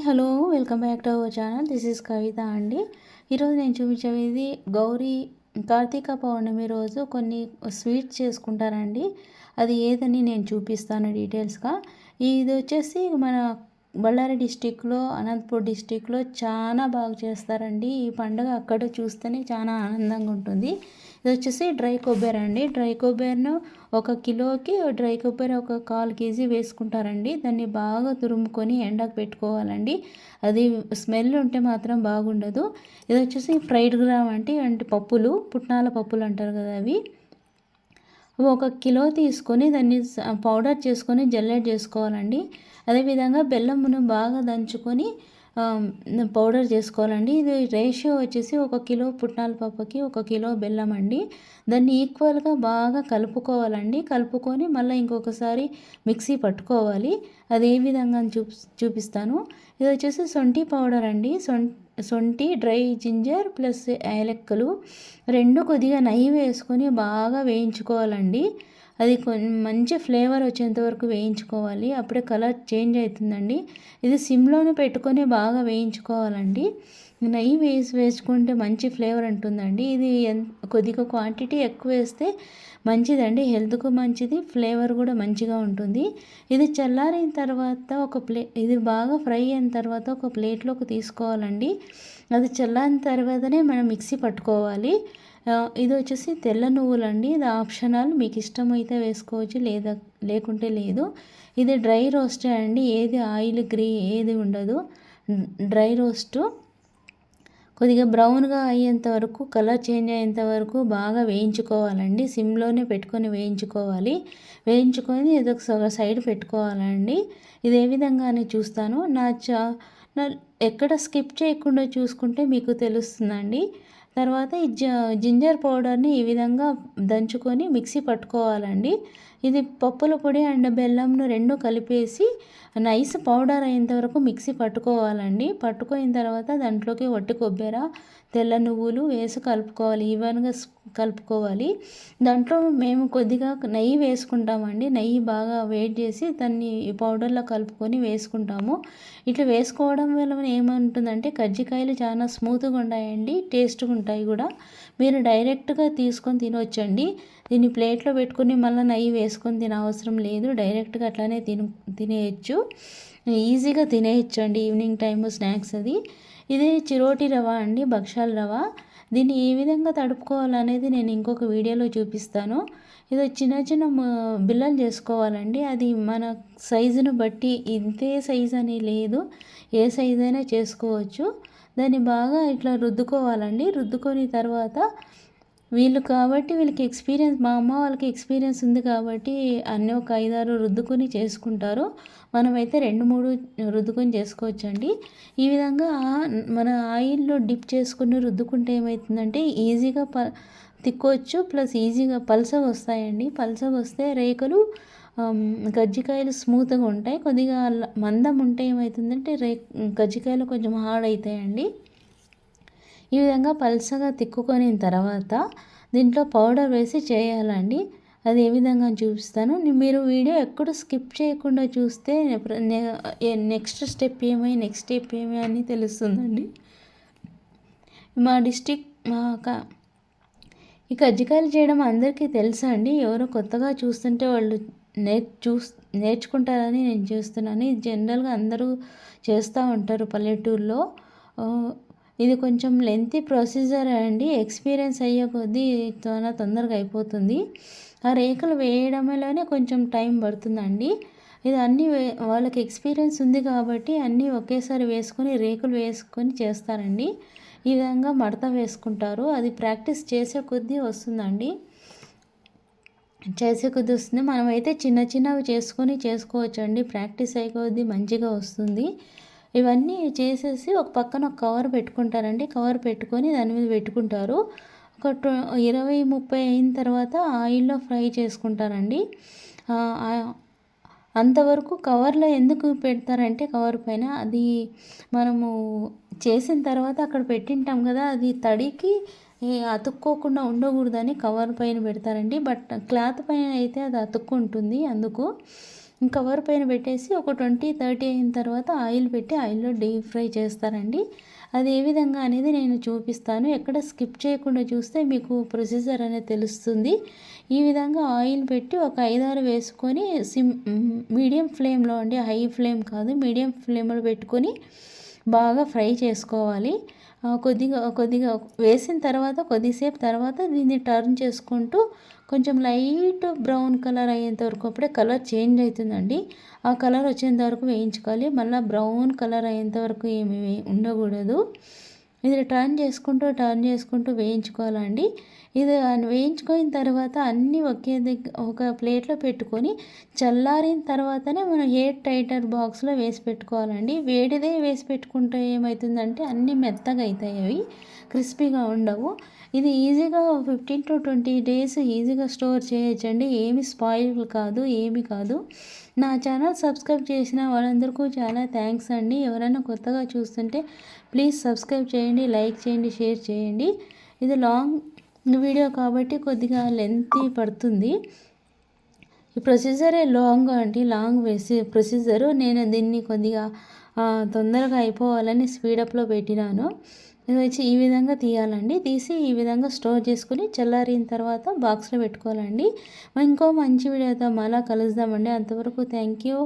Hello welcome back to our channel. This is Kavitha అండి. ఈరోజు నేను చూపించేది గౌరీ కార్తీక పౌర్ణమి రోజు కొన్ని స్వీట్స్ చేసుకుంటారండి. అది ఏదని నేను చూపిస్తాను డీటెయిల్స్గా. ఇది వచ్చేసి మన బళ్ళారి డిస్టిక్లో, అనంతపూర్ డిస్టిక్లో చాలా బాగా చేస్తారండి. ఈ పండుగ అక్కడ చూస్తేనే చాలా ఆనందంగా ఉంటుంది. ఇది వచ్చేసి డ్రై కొబ్బరి అండి. డ్రై కొబ్బరిను ఒక కిలోకి డ్రై కొబ్బరి ఒక 1/4 కేజీ వేసుకుంటారండి. దాన్ని బాగా తురుముకొని ఎండకు పెట్టుకోవాలండి. అది స్మెల్ ఉంటే మాత్రం బాగుండదు. ఇది వచ్చేసి ఫ్రైడ్ గ్రామ్ అంటే పప్పులు, పుట్నాల పప్పులు అంటారు కదా, అవి ఒక కిలో తీసుకొని దాన్ని పౌడర్ చేసుకొని జల్లెడ చేసుకోవాలండి. అదేవిధంగా బెల్లమును బాగా దంచుకొని పౌడర్ చేసుకోవాలండి. ఇది రేషియో వచ్చేసి 1 కిలో పుట్నాల పప్పుకి 1 కిలో బెల్లం అండి. దాన్ని ఈక్వల్గా బాగా కలుపుకోవాలండి. కలుపుకొని మళ్ళీ ఇంకొకసారి మిక్సీ పట్టుకోవాలి. అది ఏ విధంగా చూపిస్తాను. ఇది వచ్చేసి సొంటి పౌడర్ అండి. సొంటి, డ్రై జింజర్ ప్లస్ యాలక్కలు రెండు కొద్దిగా నెయ్యి వేసుకొని బాగా వేయించుకోవాలండి. అది మంచి ఫ్లేవర్ వచ్చేంత వరకు వేయించుకోవాలి. అప్పుడే కలర్ చేంజ్ అవుతుందండి. ఇది సిమ్లోనే పెట్టుకొని బాగా వేయించుకోవాలండి. నెయ్యి వేసుకుంటే మంచి ఫ్లేవర్ ఉంటుందండి. ఇది కొద్దిగా క్వాంటిటీ ఎక్కువ వేస్తే మంచిదండి, హెల్త్కు మంచిది, ఫ్లేవర్ కూడా మంచిగా ఉంటుంది. ఇది చల్లారిన తర్వాత ఇది బాగా ఫ్రై అయిన తర్వాత ఒక ప్లేట్లోకి తీసుకోవాలండి. అది చల్లారిన తర్వాతనే మనం మిక్సీ పట్టుకోవాలి. ఇది వచ్చేసి తెల్ల నువ్వులండి. ఇది ఆప్షనల్, మీకు ఇష్టమైతే వేసుకోవచ్చు, లేకుంటే లేదు. ఇది డ్రై రోస్టే అండి. ఏది ఆయిల్ ఏది ఉండదు. డ్రై రోస్టు కొద్దిగా బ్రౌన్గా అయ్యేంత వరకు, కలర్ చేంజ్ అయ్యేంత వరకు బాగా వేయించుకోవాలండి. సిమ్లోనే పెట్టుకొని వేయించుకోవాలి. వేయించుకొని ఇది ఒక సైడ్ పెట్టుకోవాలండి. ఇది ఏ విధంగా అని చూస్తాను. ఎక్కడ స్కిప్ చేయకుండా చూసుకుంటే మీకు తెలుస్తుందండి. తర్వాత ఈ జింజర్ పౌడర్ని ఈ విధంగా దంచుకొని మిక్సీ పట్టుకోవాలండి. ఇది పప్పుల పొడి అండ్ బెల్లంను రెండు కలిపేసి నైస్ పౌడర్ అయ్యేంత వరకు మిక్సీ పట్టుకోవాలండి. పట్టుకున్న తర్వాత దాంట్లోకి వట్టి కొబ్బరి, తెల్ల నువ్వులు వేసి కలుపుకోవాలి. ఈవెన్గా కలుపుకోవాలి. దాంట్లో మేము కొద్దిగా నెయ్యి వేసుకుంటామండి. నెయ్యి బాగా వేడి చేసి దాన్ని ఈ పౌడర్లో కలుపుకొని వేసుకుంటాము. ఇట్లా వేసుకోవడం వల్ల ఏమంటుందంటే కజ్జికాయలు చాలా స్మూత్గా ఉంటాయండి, టేస్ట్గా ఉంటాయి కూడా. మీరు డైరెక్ట్గా తీసుకొని తినవచ్చండి. దీన్ని ప్లేట్లో పెట్టుకుని మళ్ళీ నెయ్యి వేసుకొని తినవసరం లేదు. డైరెక్ట్గా అట్లానే తినేయచ్చు, ఈజీగా తినేయచ్చు అండి. ఈవినింగ్ టైము స్నాక్స్ అది. ఇది చిరోటి రవ అండి, భక్షాల రవ. దీన్ని ఏ విధంగా తడుపుకోవాలనేది నేను ఇంకొక వీడియోలో చూపిస్తాను. ఇది చిన్న చిన్న బిళ్ళలు చేసుకోవాలండి. అది మన సైజును బట్టి, ఇంతే సైజు అని లేదు, ఏ సైజు అయినా చేసుకోవచ్చు. దాన్ని బాగా ఇట్లా రుద్దుకోవాలండి. రుద్దుకొని తర్వాత వీళ్ళకి ఎక్స్పీరియన్స్, మా అమ్మ వాళ్ళకి ఎక్స్పీరియన్స్ ఉంది కాబట్టి అన్నీ ఒక 5-6 రుద్దుకొని చేసుకుంటారు. మనమైతే 2-3 రుద్దుకొని చేసుకోవచ్చండి. ఈ విధంగా మన ఆయిల్లో డిప్ చేసుకుని రుద్దుకుంటే ఏమవుతుందంటే ఈజీగా తిక్కోవచ్చు, ప్లస్ ఈజీగా పల్సగా వస్తాయండి. పల్సగా వస్తే రేకులు, కజ్జికాయలు స్మూత్గా ఉంటాయి. కొద్దిగా మందం ఉంటే ఏమవుతుందంటే కజ్జికాయలు కొంచెం హార్డ్ అవుతాయండి. ఈ విధంగా పల్సగా తిక్కుకొని తర్వాత దీంట్లో పౌడర్ వేసి చేయాలండి. అది ఏ విధంగా చూపిస్తాను. మీరు వీడియో ఎక్కడ స్కిప్ చేయకుండా చూస్తే నెక్స్ట్ స్టెప్ ఏమి అని తెలుస్తుందండి. మా డిస్టిక్ ఈ కజ్జికాయలు చేయడం అందరికీ తెలుసా అండి? ఎవరో కొత్తగా చూస్తుంటే వాళ్ళు నేర్చుకుంటారని నేను చేస్తున్నాను. ఇది జనరల్గా అందరూ చేస్తూ ఉంటారు పల్లెటూరులో. ఇది కొంచెం లెంతీ ప్రొసీజర్ అండి. ఎక్స్పీరియన్స్ అయ్యే కొద్దీ చాలా తొందరగా అయిపోతుంది. ఆ రేకులు వేయడంలోనే కొంచెం టైం పడుతుందండి. ఇది అన్నీ వాళ్ళకి ఎక్స్పీరియన్స్ ఉంది కాబట్టి అన్నీ ఒకేసారి వేసుకొని రేకులు వేసుకొని చేస్తారండి. ఈ విధంగా మడత వేసుకుంటారు. అది ప్రాక్టీస్ చేసే కొద్దీ వస్తుంది. మనమైతే చిన్న చిన్నవి చేసుకోవచ్చు అండి. ప్రాక్టీస్ అయ్యే కొద్దీ మంచిగా వస్తుంది. ఇవన్నీ చేసేసి ఒక పక్కన ఒక కవర్ పెట్టుకుంటారండి. కవర్ పెట్టుకొని దాని మీద పెట్టుకుంటారు. ఒక 20-30 అయిన తర్వాత ఆయిల్లో ఫ్రై చేసుకుంటారండి. అంతవరకు కవర్లో ఎందుకు పెడతారంటే, కవర్ పైన అది మనము చేసిన తర్వాత అక్కడ పెట్టింటాం కదా, అది తడికి అతుక్కోకుండా ఉండకూడదని కవర్ పైన పెడతారండి. బట్ క్లాత్ పైన అయితే అది అతుక్కుంటుంది. అందుకు కవర్ పైన పెట్టేసి ఒక 20-30 అయిన తర్వాత ఆయిల్ పెట్టి ఆయిల్‌లో డీప్ ఫ్రై చేస్తారండి. అది ఏ విధంగా అనేది నేను చూపిస్తాను. ఎక్కడ స్కిప్ చేయకుండా చూస్తే మీకు ప్రొసీజర్ అనేది తెలుస్తుంది. ఈ విధంగా ఆయిల్ పెట్టి ఒక 5, 6 వేసుకొని మీడియం ఫ్లేమ్‌లో అండి, హై ఫ్లేమ్ కాదు, మీడియం ఫ్లేమ్‌లో పెట్టుకొని బాగా ఫ్రై చేసుకోవాలి. కొద్దిగా వేసిన తర్వాత కొద్దిసేపు తర్వాత దీన్ని టర్న్ చేసుకుంటూ కొంచెం లైట్ బ్రౌన్ కలర్ అయ్యేంత వరకు, అప్పుడే కలర్ చేంజ్ అవుతుందండి. ఆ కలర్ వచ్చేంత వరకు వేయించుకోవాలి. మళ్ళీ బ్రౌన్ కలర్ అయ్యేంత వరకు ఏమి ఉండకూడదు. ఇది టర్న్ చేసుకుంటూ వేయించుకోవాలండి. ఇది వేయించుకున్న తర్వాత అన్నీ ఒక ప్లేట్లో పెట్టుకొని చల్లారిన తర్వాతనే మనం ఎయిర్ టైటర్ బాక్స్లో వేసి పెట్టుకోవాలండి. వేడిదే వేసి పెట్టుకుంటే ఏమవుతుందంటే అన్నీ మెత్తగా అవుతాయి, అవి క్రిస్పీగా ఉండవు. ఇది ఈజీగా 15-20 డేస్ ఈజీగా స్టోర్ చేయొచ్చండి. ఏమి స్పాయిల్ కాదు, ఏమి కాదు. నా ఛానల్ సబ్స్క్రైబ్ చేసిన వాళ్ళందరికీ చాలా థ్యాంక్స్ అండి. ఎవరైనా కొత్తగా చూస్తుంటే ప్లీజ్ సబ్స్క్రైబ్ చేయండి, లైక్ చేయండి, షేర్ చేయండి. ఇది లాంగ్ వీడియో కాబట్టి కొద్దిగా లెంతీ పడుతుంది. ఈ ప్రొసీజరే లాంగ్ ప్రొసీజరు. నేను దీన్ని కొద్దిగా తొందరగా అయిపోవాలని స్పీడప్లో పెట్టినాను. ఇది వచ్చి ఈ విధంగా తీయాలండి. తీసి ఈ విధంగా స్టోర్ చేసుకుని చల్లారిన తర్వాత బాక్స్లో పెట్టుకోవాలండి. ఇంకో మంచి వీడియోతో మళ్ళీ కలుద్దామండి. అంతవరకు థ్యాంక్ యూ.